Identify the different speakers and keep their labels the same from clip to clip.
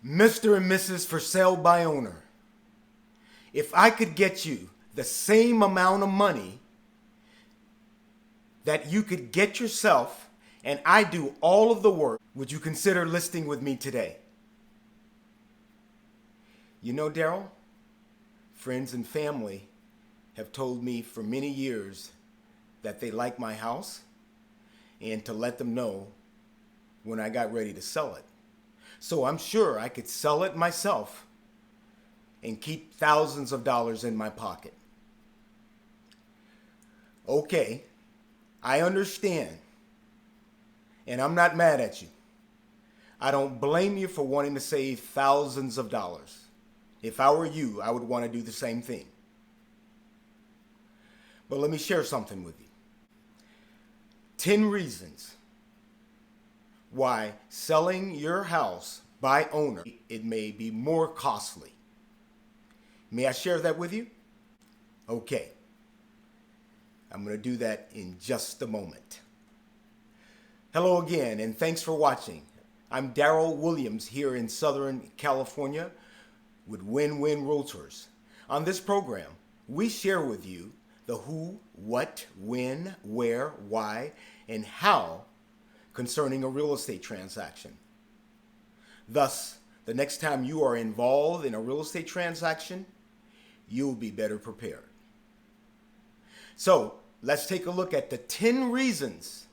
Speaker 1: Mr. and Mrs. For Sale by Owner. If I could get you the same amount of money that you could get yourself and I do all of the work, would you consider listing with me today? You know, Daryl, friends and family have told me for many years that they like my house and to let them know when I got ready to sell it. So I'm sure I could sell it myself and keep thousands of dollars in my pocket. Okay, I understand. And I'm not mad at you. I don't blame you for wanting to save thousands of dollars. If I were you, I would want to do the same thing. But let me share something with you. 10 reasons why selling your house by owner, it may be more costly. May I share that with you? Okay. I'm going to do that in just a moment. Hello again, and thanks for watching. I'm Daryl Williams here in Southern California with Win-Win Realtors. On this program, we share with you the who, what, when, where, why, and how concerning a real estate transaction. Thus, the next time you are involved in a real estate transaction, you'll be better prepared. So, let's take a look at the 10 reasons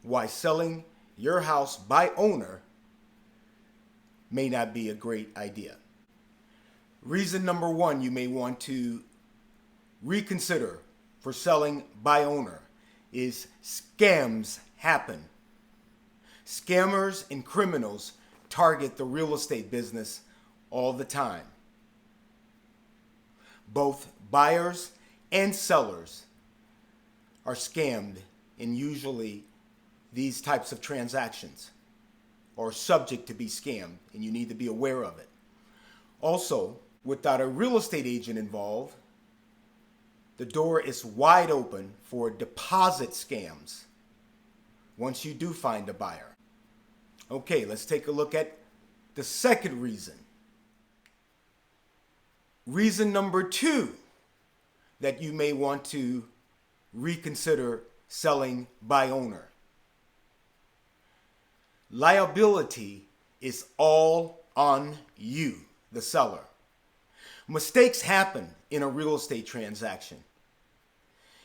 Speaker 1: why selling your house by owner may not be a great idea. Reason number 1 you may want to reconsider for selling by owner is scams happen. Scammers and criminals target the real estate business all the time. Both buyers and sellers are scammed, and usually these types of transactions are subject to be scammed, and you need to be aware of it. Also, without a real estate agent involved, the door is wide open for deposit scams once you do find a buyer. Okay, let's take a look at the second reason. Reason number 2 that you may want to reconsider selling by owner. Liability is all on you, the seller. Mistakes happen in a real estate transaction.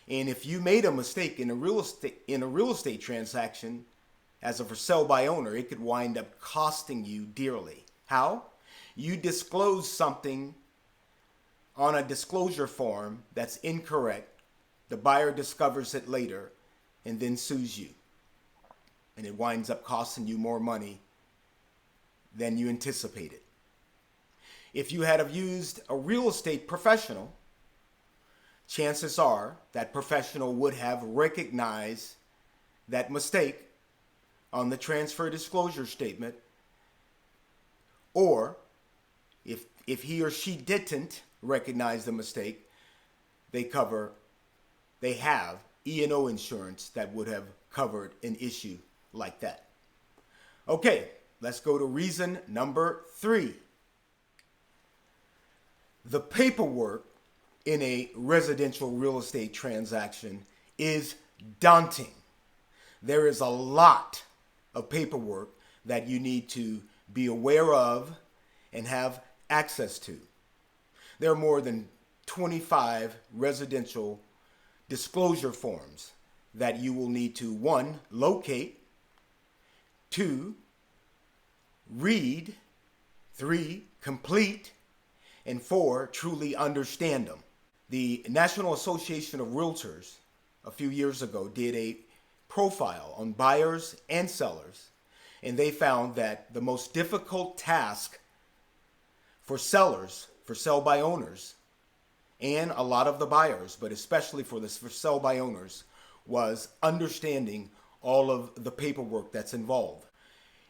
Speaker 1: And if you made a mistake in a real estate transaction as a for sale by owner, it could wind up costing you dearly. How? You disclose something on a disclosure form that's incorrect. The buyer discovers it later and then sues you. And it winds up costing you more money than you anticipated. If you had used a real estate professional, chances are that professional would have recognized that mistake on the transfer disclosure statement. Or if he or she didn't recognize the mistake, they have E&O insurance that would have covered an issue like that. Okay, let's go to reason number 3. The paperwork in a residential real estate transaction is daunting. There is a lot of paperwork that you need to be aware of and have access to. There are more than 25 residential disclosure forms that you will need to 1, locate, 2, read, 3, complete, and 4, truly understand them. The National Association of Realtors a few years ago did a profile on buyers and sellers, and they found that the most difficult task for sellers, for sell by owners, and a lot of the buyers, but especially for sell by owners, was understanding all of the paperwork that's involved.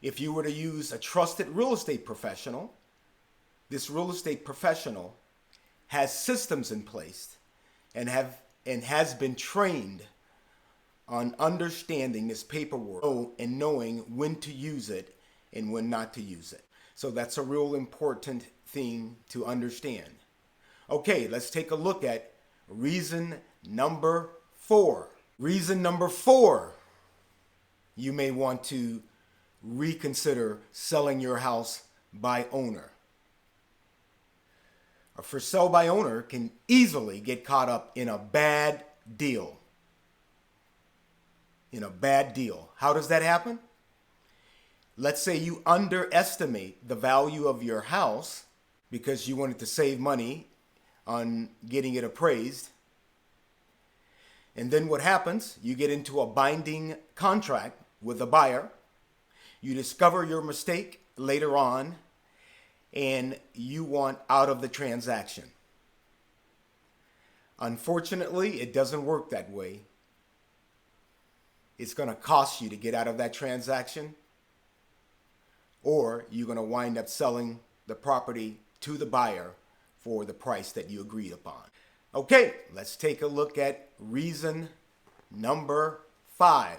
Speaker 1: If you were to use a trusted real estate professional, this real estate professional has systems in place and has been trained on understanding this paperwork and knowing when to use it and when not to use it. So that's a real important thing to understand. Okay, let's take a look at reason number 4. Reason number 4, you may want to reconsider selling your house by owner. A for sale by owner can easily get caught up in a bad deal. How does that happen? Let's say you underestimate the value of your house because you wanted to save money on getting it appraised. And then what happens? You get into a binding contract with a buyer. You discover your mistake later on and you want out of the transaction. Unfortunately, it doesn't work that way. It's going to cost you to get out of that transaction, or you're going to wind up selling the property to the buyer for the price that you agreed upon. Okay, let's take a look at reason number 5.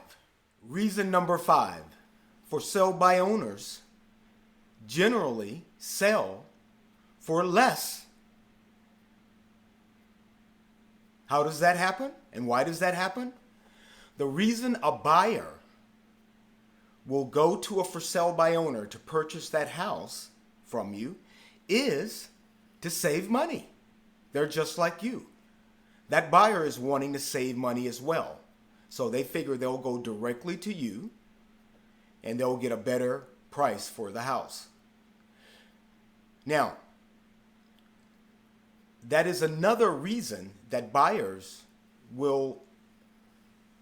Speaker 1: Reason number 5, for sale by owners generally sell for less. How does that happen? And why does that happen? The reason a buyer will go to a for sale by owner to purchase that house from you is to save money. They're just like you. That buyer is wanting to save money as well. So they figure they'll go directly to you and they'll get a better price for the house. Now, that is another reason that buyers will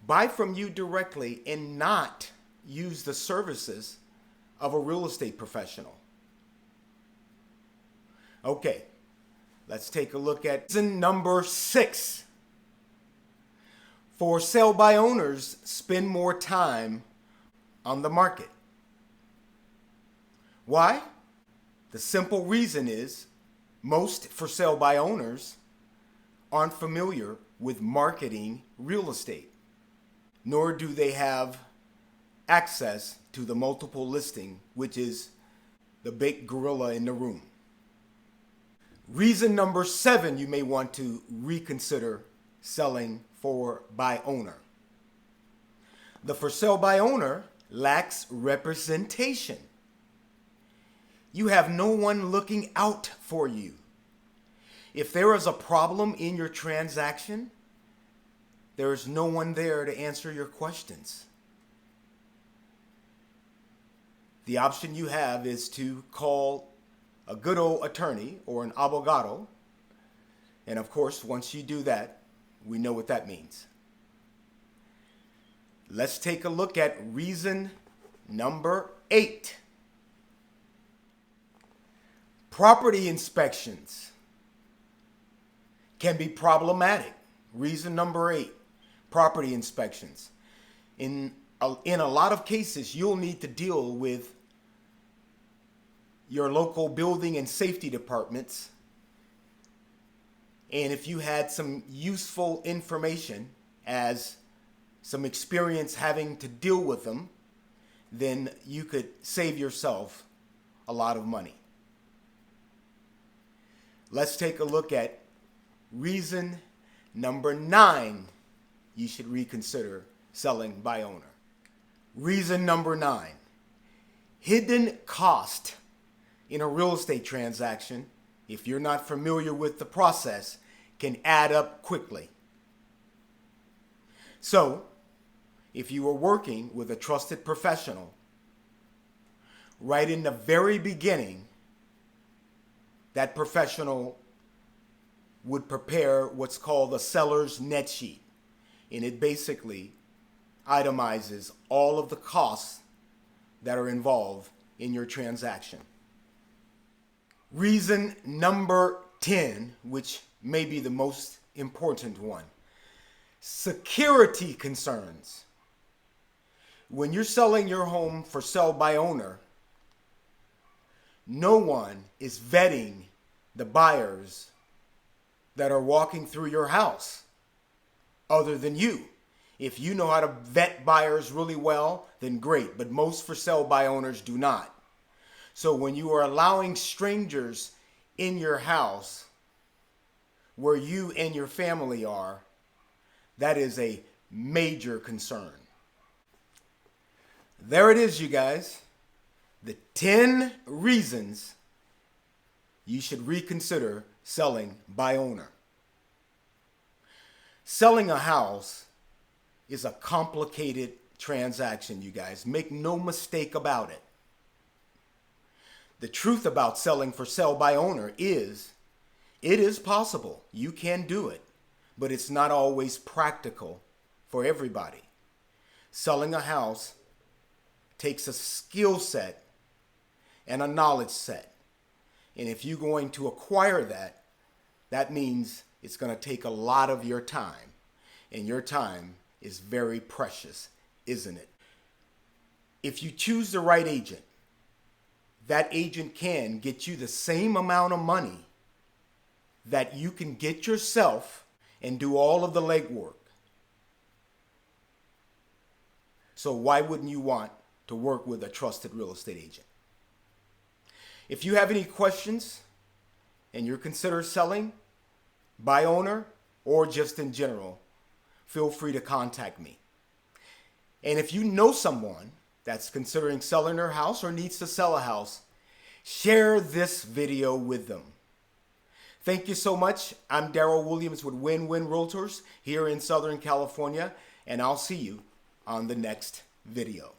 Speaker 1: buy from you directly and not use the services of a real estate professional. Okay, let's take a look at reason number 6. For sale by owners spend more time on the market. Why? The simple reason is most for sale by owners aren't familiar with marketing real estate, nor do they have access to the multiple listing, which is the big gorilla in the room. Reason number 7, you may want to reconsider selling for by owner. The for sale by owner lacks representation. You have no one looking out for you. If there is a problem in your transaction, there is no one there to answer your questions. The option you have is to call a good old attorney or an abogado. And of course, once you do that, we know what that means. Let's take a look at reason number 8. Property inspections can be problematic. Reason number 8, property inspections. In a lot of cases, you'll need to deal with your local building and safety departments. And if you had some useful information as some experience having to deal with them, then you could save yourself a lot of money. Let's take a look at reason number 9 you should reconsider selling by owner. Reason number 9, hidden cost in a real estate transaction, if you're not familiar with the process, can add up quickly. So, if you were working with a trusted professional, right in the very beginning, that professional would prepare what's called a seller's net sheet. And it basically itemizes all of the costs that are involved in your transaction. Reason number 10, which may be the most important one, security concerns. When you're selling your home for sale by owner, no one is vetting the buyers that are walking through your house other than you. If you know how to vet buyers really well, then great, but most for sale by owners do not. So when you are allowing strangers in your house where you and your family are, that is a major concern. There it is, you guys. The 10 reasons you should reconsider selling by owner. Selling a house is a complicated transaction, you guys. Make no mistake about it. The truth about selling for sale by owner is it is possible. You can do it, but it's not always practical for everybody. Selling a house takes a skill set and a knowledge set. And if you're going to acquire that, that means it's going to take a lot of your time. And your time is very precious, isn't it? If you choose the right agent, that agent can get you the same amount of money that you can get yourself and do all of the legwork. So why wouldn't you want to work with a trusted real estate agent? If you have any questions and you're considering selling by owner or just in general, feel free to contact me. And if you know someone that's considering selling their house or needs to sell a house, share this video with them. Thank you so much. I'm Darrell Williams with Win-Win Realtors here in Southern California, and I'll see you on the next video.